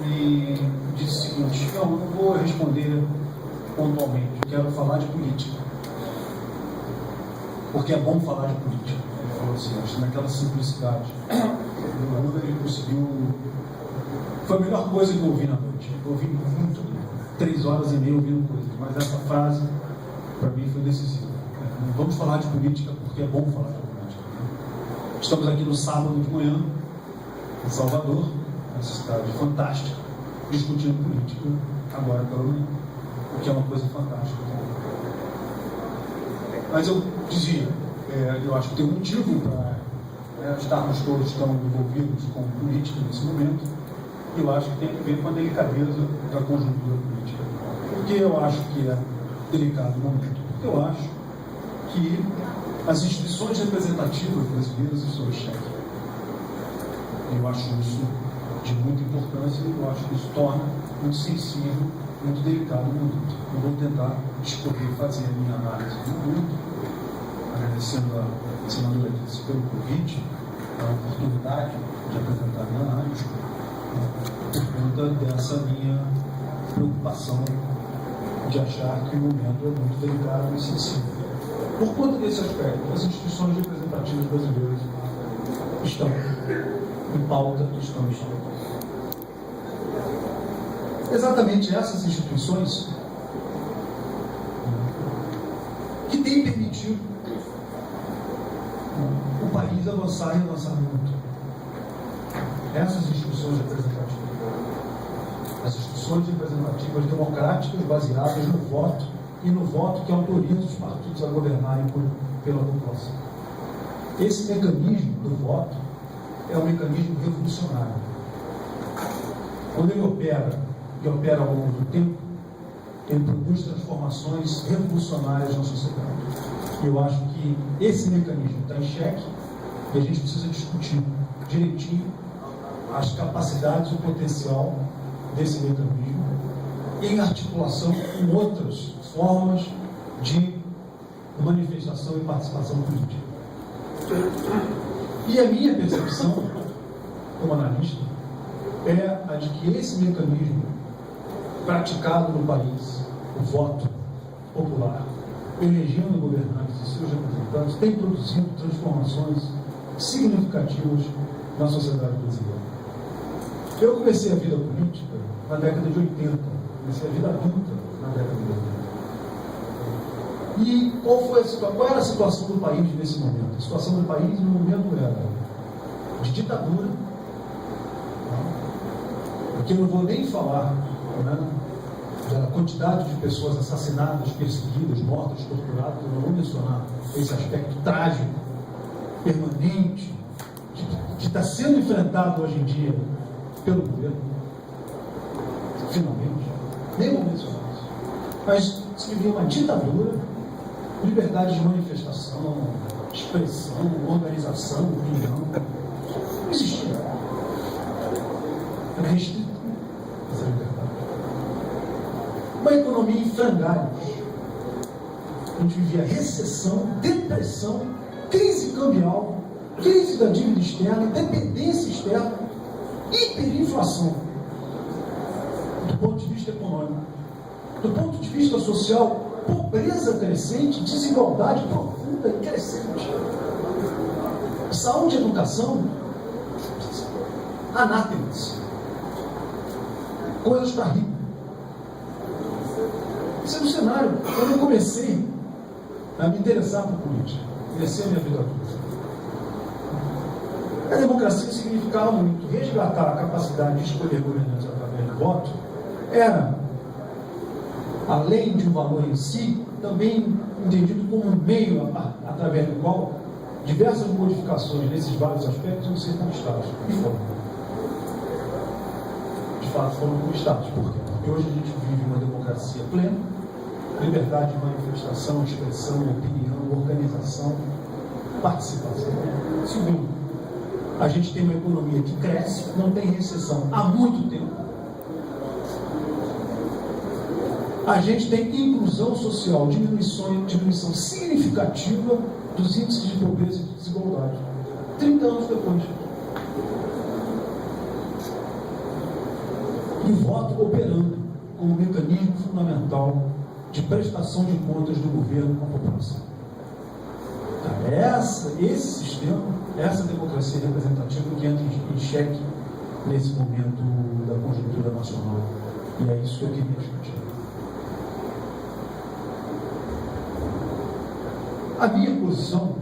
e disse o seguinte: não, eu não vou responder pontualmente, eu quero falar de política, porque é bom falar de política. Ele falou assim, acho que naquela simplicidade. O Lula, ele conseguiu. Foi a melhor coisa que eu ouvi na noite. Eu ouvi muito, 3 horas e meia ouvindo coisas, mas essa frase, para mim, foi decisiva. Vamos falar de política porque é bom falar de política. Estamos aqui no sábado de manhã, em Salvador, essa cidade fantástica, discutindo política, agora pela manhã, o que é uma coisa fantástica. Mas eu dizia, eu acho que tem um motivo para estarmos todos tão envolvidos com política nesse momento, e eu acho que tem a ver com a delicadeza da conjuntura política. Por que eu acho que é delicado o momento? Porque eu acho que as instituições representativas brasileiras estão em xeque. Eu acho isso de muita importância e eu acho que isso torna muito sensível, muito delicado o momento. Eu vou tentar escolher fazer a minha análise do momento, agradecendo a senadora Alice pelo convite, a oportunidade de apresentar a minha análise, por conta dessa minha preocupação de achar que o momento é muito delicado e sensível. Por conta desse aspecto, as instituições representativas brasileiras estão em pauta, estão em xeque. Exatamente essas instituições que têm permitido o país avançar e avançar muito. Essas instituições representativas, as instituições representativas democráticas baseadas no voto, e no voto que autoriza os partidos a governarem pela população. Esse mecanismo do voto é um mecanismo revolucionário. Quando ele opera, e opera ao longo do tempo, ele produz transformações revolucionárias na sociedade. E eu acho que esse mecanismo está em xeque e a gente precisa discutir direitinho as capacidades e o potencial desse mecanismo em articulação com outras formas de manifestação e participação política. E a minha percepção, como analista, é a de que esse mecanismo praticado no país, o voto popular, elegendo governantes e seus representantes, tem produzido transformações significativas na sociedade brasileira. Eu comecei a vida política na década de 80, comecei a vida adulta na década de 80. E qual era a situação do país nesse momento? A situação do país no momento era de ditadura, porque eu não vou nem falar da quantidade de pessoas assassinadas, perseguidas, mortas, torturadas, eu não vou mencionar esse aspecto trágico, permanente, que está sendo enfrentado hoje em dia pelo governo, finalmente, nem vou mencionar isso, mas se vivia uma ditadura, liberdade de manifestação, expressão, organização, opinião, não existia. Era restrita essa liberdade. Uma economia em frangalhos. A gente vivia recessão, depressão, crise cambial, crise da dívida externa, dependência externa, hiperinflação. Do ponto de vista econômico. Do ponto de vista social, pobreza crescente, desigualdade profunda e crescente. Saúde e educação, anátemas. Coisas para rir. Esse é o cenário. Quando eu comecei a me interessar por política, comecei a minha vida adulta. A democracia significava muito. Resgatar a capacidade de escolher governantes através do voto era, além de um valor em si, também entendido como um meio através do qual diversas modificações nesses vários aspectos vão ser conquistadas. E foram. De fato, foram conquistadas. Por quê? Porque hoje a gente vive uma democracia plena, liberdade de manifestação, expressão, opinião, organização, participação. Segundo, a gente tem uma economia que cresce, não tem recessão há muito tempo. A gente tem inclusão social, diminuição significativa dos índices de pobreza e de desigualdade. 30 anos depois. e o voto operando como mecanismo fundamental de prestação de contas do governo com a população. Esse sistema, essa democracia representativa que entra em xeque nesse momento da conjuntura nacional. E é isso que eu queria discutir. A minha posição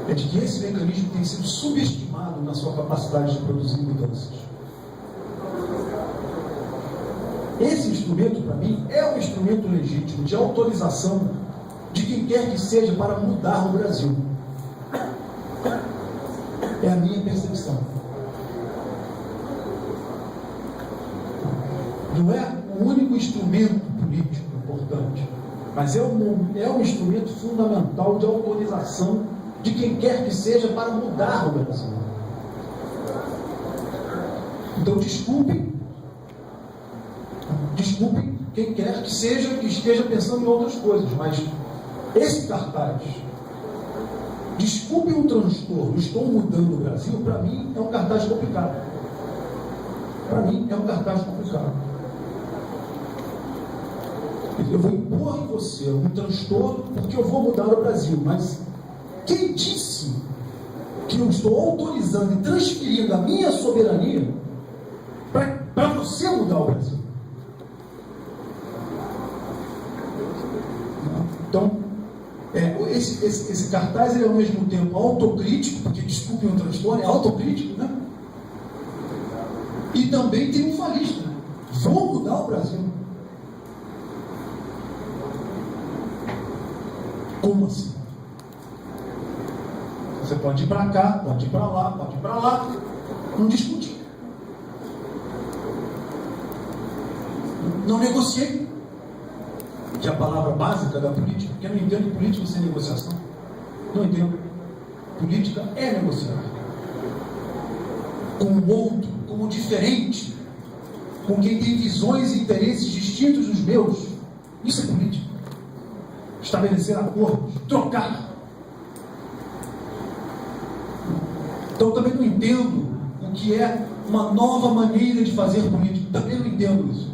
é de que esse mecanismo tem sido subestimado na sua capacidade de produzir mudanças. Esse instrumento, para mim, é um instrumento legítimo de autorização de quem quer que seja para mudar o Brasil. É a minha percepção. Não é o único instrumento político importante, mas é um instrumento fundamental de autorização de quem quer que seja para mudar o Brasil. Então, desculpem quem quer que seja que esteja pensando em outras coisas, mas esse cartaz, desculpem o transtorno, estou mudando o Brasil, para mim é um cartaz complicado. Para mim é um cartaz complicado. Eu vou impor em você um transtorno porque eu vou mudar o Brasil, mas quem disse que eu estou autorizando e transferindo a minha soberania para você mudar o Brasil? Então, esse cartaz ele é ao mesmo tempo autocrítico, porque desculpem o transtorno, é autocrítico, né? E também triunfalista. Vou mudar o Brasil. Como assim? Você pode ir para cá, pode ir para lá, pode ir para lá. Não discutir. Não negociei. Que é a palavra básica da política, porque eu não entendo política sem negociação. Não entendo. Política é negociar. Com o outro, com o diferente, com quem tem visões e interesses distintos dos meus. Isso é política. Estabelecer acordos, trocar. Então, eu também não entendo o que é uma nova maneira de fazer política. Também não entendo isso.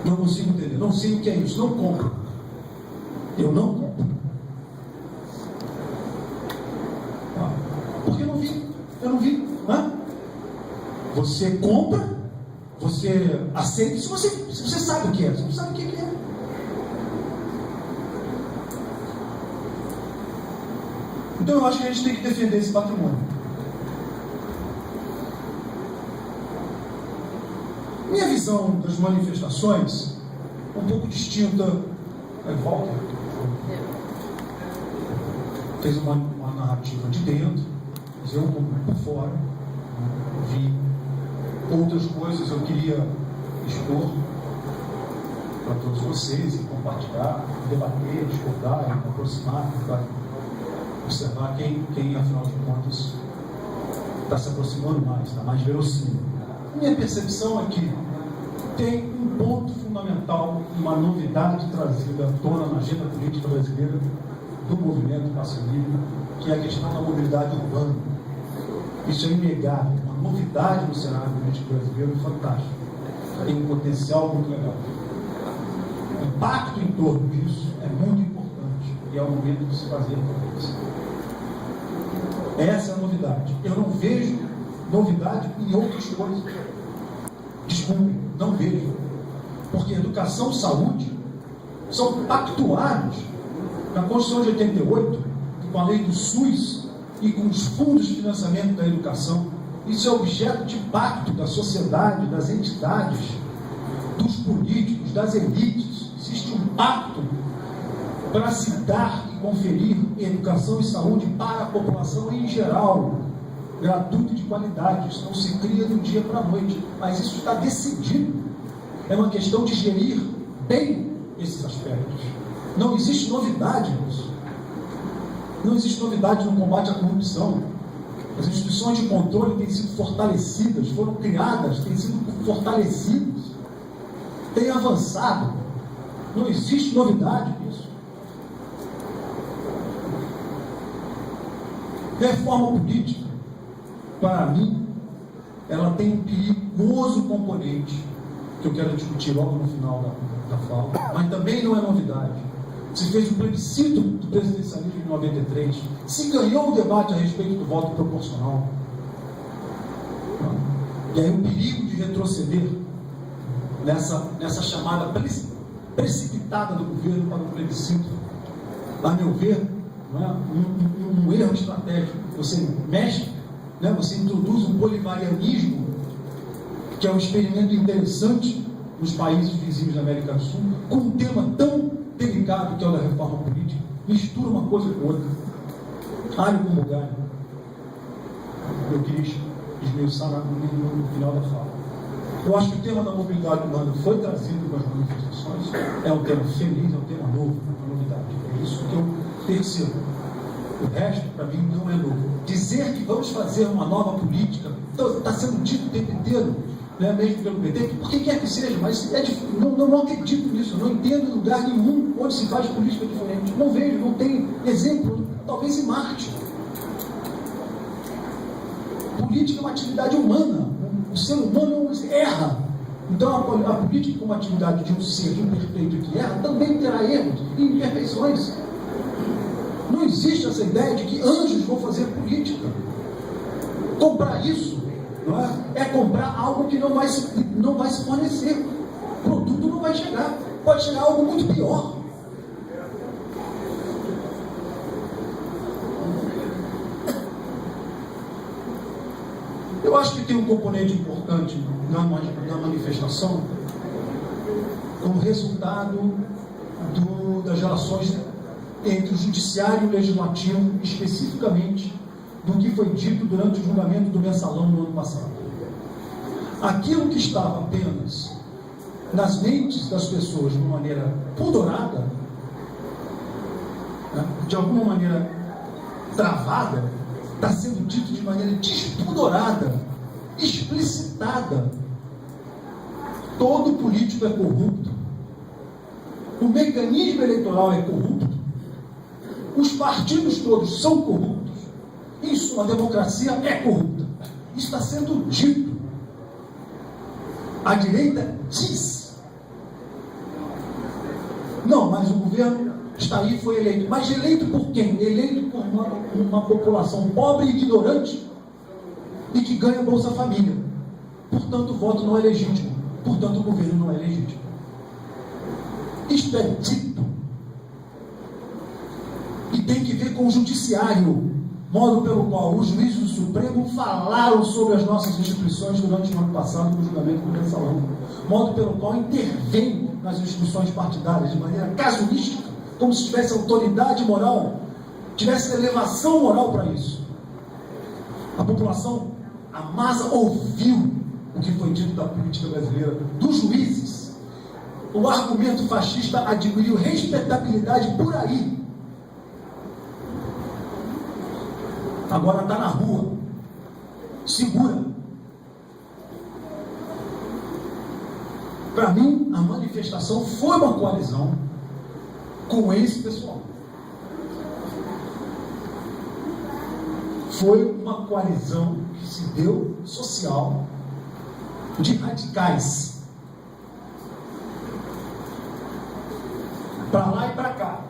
Não consigo entender. Não sei o que é isso. Não compro. Eu não compro. Porque eu não vi. Eu não vi. Hã? Você compra, você aceita, se você sabe o que é. Você não sabe o que é. Então eu acho que a gente tem que defender esse patrimônio. Minha visão das manifestações um pouco distinta. Walter fez uma narrativa de dentro, mas eu um pouco por fora. Vi outras coisas eu queria expor para todos vocês e compartilhar, debater, discordar, me aproximar, observar quem afinal de contas está se aproximando mais, está mais verossímil. Minha percepção é que tem um ponto fundamental, uma novidade trazida à tona na agenda política brasileira do movimento Passe Livre, que é a questão da mobilidade urbana. Isso é inegável, uma novidade no cenário político brasileiro fantástica. Tem um potencial muito legal. O impacto em torno disso é muito importante e é o momento de se fazer isso. Essa é a novidade. Eu não vejo novidade em outras coisas. Desculpe, não vejo. Porque educação e saúde são pactuados na Constituição de 88, com a lei do SUS e com os fundos de financiamento da educação. Isso é objeto de pacto da sociedade, das entidades, dos políticos, das elites. Existe um pacto para se dar e conferir educação e saúde para a população em geral, gratuito e de qualidade. Isso não se cria do dia para a noite, mas isso está decidido. É uma questão de gerir bem esses aspectos. Não existe novidade nisso. Não existe novidade no combate à corrupção. As instituições de controle têm sido fortalecidas, foram criadas, têm sido fortalecidas, têm avançado. Não existe novidade nisso. Reforma política, para mim, ela tem um perigoso componente, que eu quero discutir logo no final da fala, mas também não é novidade. Se fez um plebiscito do presidencialismo em 93, se ganhou o debate a respeito do voto proporcional. E aí o perigo de retroceder nessa chamada precipitada do governo para o plebiscito, a meu ver, não é? um erro estratégico. Você mexe, né? Você introduz um bolivarianismo, que é um experimento interessante nos países vizinhos da América do Sul, com um tema tão delicado que é o da reforma política, mistura uma coisa com outra, alho com bugalho. Eu queria esmiuçar no final da fala. Eu acho que o tema da mobilidade humana foi trazido com as manifestações, é um tema feliz, é um tema novo, é uma novidade. É isso que eu percebo. O resto, para mim, não é novo. Dizer que vamos fazer uma nova política, está sendo dito o tempo inteiro, né, mesmo pelo PT, por que quer que seja, mas não acredito nisso, não entendo lugar nenhum onde se faz política diferente. Não vejo, não tem exemplo, talvez em Marte. Política é uma atividade humana, o ser humano erra. Então a política, como atividade de um ser imperfeito que erra, também terá erros e imperfeições. Não existe essa ideia de que anjos vão fazer política. Comprar isso, não é comprar algo que não vai se fornecer. O produto não vai chegar. Pode chegar algo muito pior. Eu acho que tem um componente importante na manifestação, como resultado das relações entre o judiciário e o legislativo, especificamente do que foi dito durante o julgamento do mensalão no ano passado. Aquilo que estava apenas nas mentes das pessoas de uma maneira pudorada, né, de alguma maneira travada, está sendo dito de maneira despudorada, explicitada. Todo político é corrupto. O mecanismo eleitoral é corrupto. Os partidos todos são corruptos. Isso, a democracia é corrupta. Isso está sendo dito. A direita diz. Não, mas o governo está aí, foi eleito. Mas eleito por quem? Eleito por uma população pobre e ignorante e que ganha Bolsa Família. Portanto, o voto não é legítimo. Portanto, o governo não é legítimo. Isto é dito. E tem que ver com o judiciário, modo pelo qual os juízes do Supremo falaram sobre as nossas instituições durante o ano passado no julgamento do mensalão, modo pelo qual intervém nas instituições partidárias de maneira casuística, como se tivesse autoridade moral, tivesse elevação moral para isso. A população, a massa ouviu o que foi dito da política brasileira, dos juízes. O argumento fascista adquiriu respeitabilidade por aí. Agora está na rua, segura. Para mim, a manifestação foi uma coalizão com esse pessoal. Foi uma coalizão que se deu social de radicais. Para lá e para cá.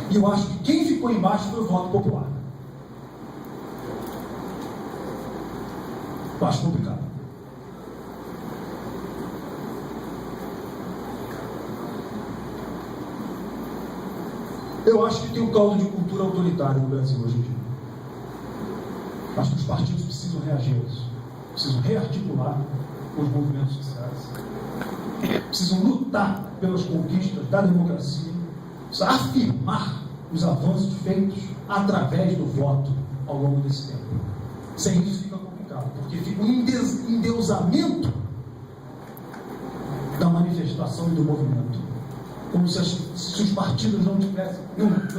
E eu acho que quem ficou embaixo foi o voto popular. Eu acho complicado. Eu acho que tem um caldo de cultura autoritária no Brasil hoje em dia. Acho que os partidos precisam reagir a isso. Precisam rearticular os movimentos sociais. Precisam lutar pelas conquistas da democracia. Precisam afirmar os avanços feitos através do voto ao longo desse tempo. Sem isso fica complicado, porque fica um endeusamento da manifestação e do movimento. Como se os partidos não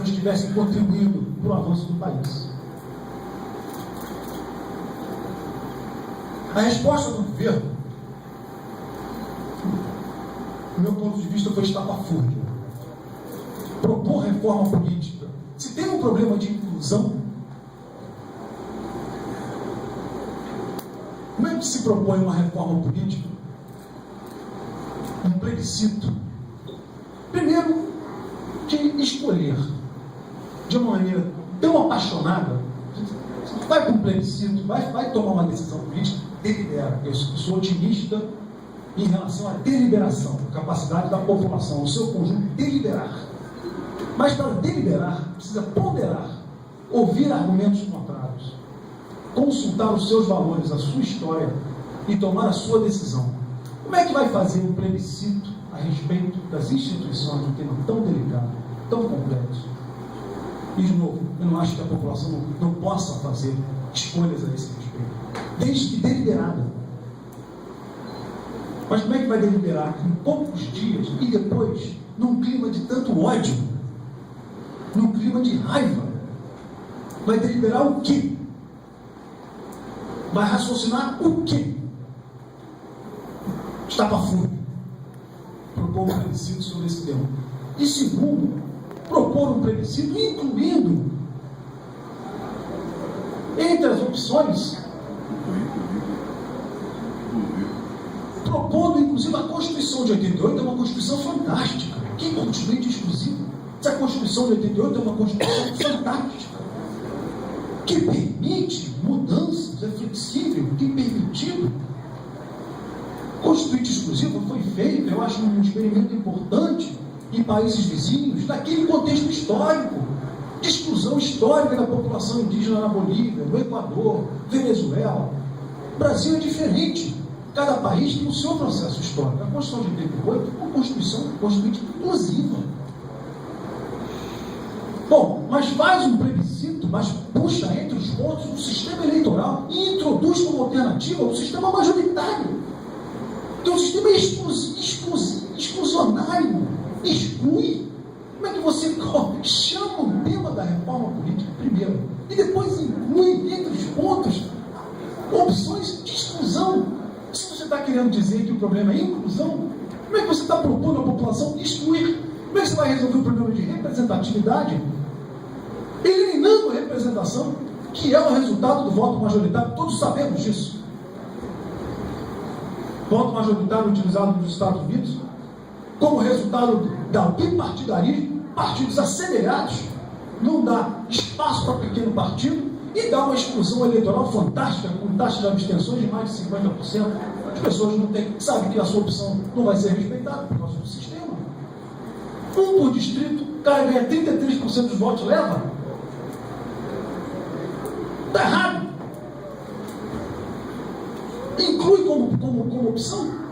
estivessem contribuindo para o avanço do país. A resposta do governo, do meu ponto de vista, foi estapafúrdia. Propor reforma política. Se tem um problema de inclusão, Como é que se propõe uma reforma política? Um plebiscito. Primeiro, de escolher de uma maneira tão apaixonada. Vai para um plebiscito, vai tomar uma decisão política, delibera. Eu sou otimista em relação à deliberação, a capacidade da população, o seu conjunto, deliberar. Mas para deliberar, precisa ponderar, ouvir argumentos contrários, consultar os seus valores, a sua história e tomar a sua decisão. Como é que vai fazer um plebiscito a respeito das instituições de um tema tão delicado, tão complexo? E, de novo, eu não acho que a população não possa fazer escolhas a esse respeito, desde que deliberada. Mas como é que vai deliberar? Em poucos dias e depois, num clima de tanto ódio, num clima de raiva. Vai deliberar o quê? Vai raciocinar o quê? Estapafúrdio. Propor um plebiscito sobre esse tema. E segundo, propor um plebiscito incluindo entre as opções, propondo inclusive a Constituição de 88, é uma Constituição fantástica. Que constituinte exclusivo? Essa Constituição de 88 é uma Constituição fantástica, que permite mudanças, é flexível, tem permitido. Constituinte exclusivo foi feito, eu acho, um experimento importante em países vizinhos, naquele contexto histórico, de exclusão histórica da população indígena na Bolívia, no Equador, Venezuela. O Brasil é diferente. Cada país tem o seu processo histórico. A Constituição de 88 é uma Constituição constituinte inclusiva. Bom, mas faz um plebiscito, mas puxa entre os pontos o sistema eleitoral e introduz como alternativa o sistema majoritário. Então o sistema é exclusionário, exclui. Como é que você chama o tema da reforma política primeiro e depois inclui entre os pontos opções de exclusão? Se você está querendo dizer que o problema é inclusão, como é que você está propondo à população excluir? Como é que você vai resolver o problema de representatividade? Eliminando a representação, que é o resultado do voto majoritário, todos sabemos disso. Voto majoritário utilizado nos Estados Unidos, como resultado do bipartidarismo, partidos assemelhados, não dá espaço para pequeno partido e dá uma exclusão eleitoral fantástica, com taxa de abstenções de mais de 50%. As pessoas não têm, sabem que a sua opção não vai ser respeitada por causa do sistema. Um por distrito, o cara ganha 33% dos votos, leva. Está errado. Inclui como opção.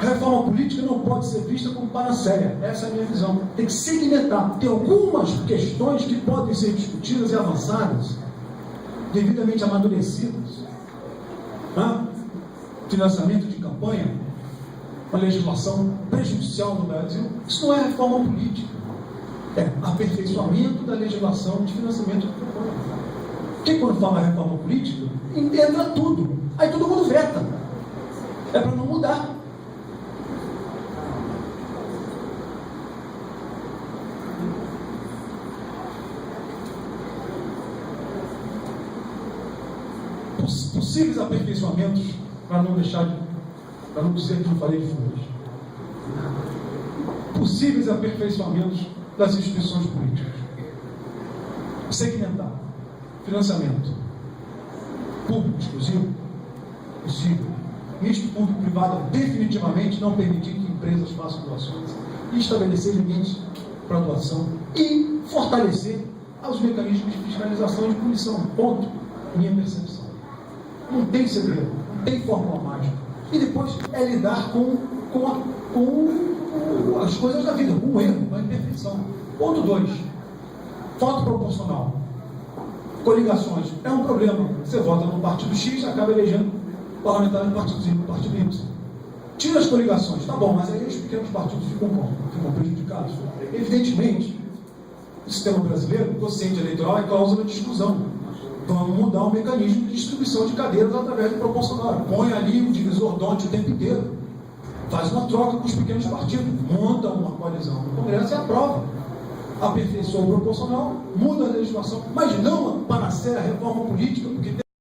Reforma política não pode ser vista como panaceia. Essa é a minha visão. Tem que segmentar. Tem algumas questões que podem ser discutidas e avançadas, devidamente amadurecidas. Financiamento de campanha, uma legislação prejudicial no Brasil. Isso não é reforma política. É aperfeiçoamento da legislação de financiamento de campanha. Porque quando fala reforma política, entra tudo. Aí todo mundo veta. É para não mudar. Possíveis aperfeiçoamentos, para não dizer que não falei de flores. Possíveis aperfeiçoamentos das instituições políticas. Segmentar. Financiamento. Público exclusivo? Possível. Misto público-privado, definitivamente não permitir que empresas façam doações. E estabelecer limites para doação. E fortalecer os mecanismos de fiscalização e de punição. Ponto. Minha percepção. Não tem segredo, não tem fórmula mágica. E depois é lidar com as coisas da vida, com o erro, com a imperfeição. Ponto 2. Voto proporcional. Coligações. É um problema. Você vota no partido X, acaba elegendo parlamentares do partido Y. Tira as coligações. Tá bom, mas aí os pequenos partidos ficam prejudicados. Evidentemente, o sistema brasileiro, o quociente eleitoral é cláusula de exclusão. Vamos mudar o mecanismo de distribuição de cadeiras através do proporcional. Põe ali o divisor DONT o tempo inteiro. Faz uma troca com os pequenos partidos. Monta uma coalizão no Congresso e aprova. Aperfeiçoa o proporcional, muda a legislação, mas não a panaceia, a reforma política, porque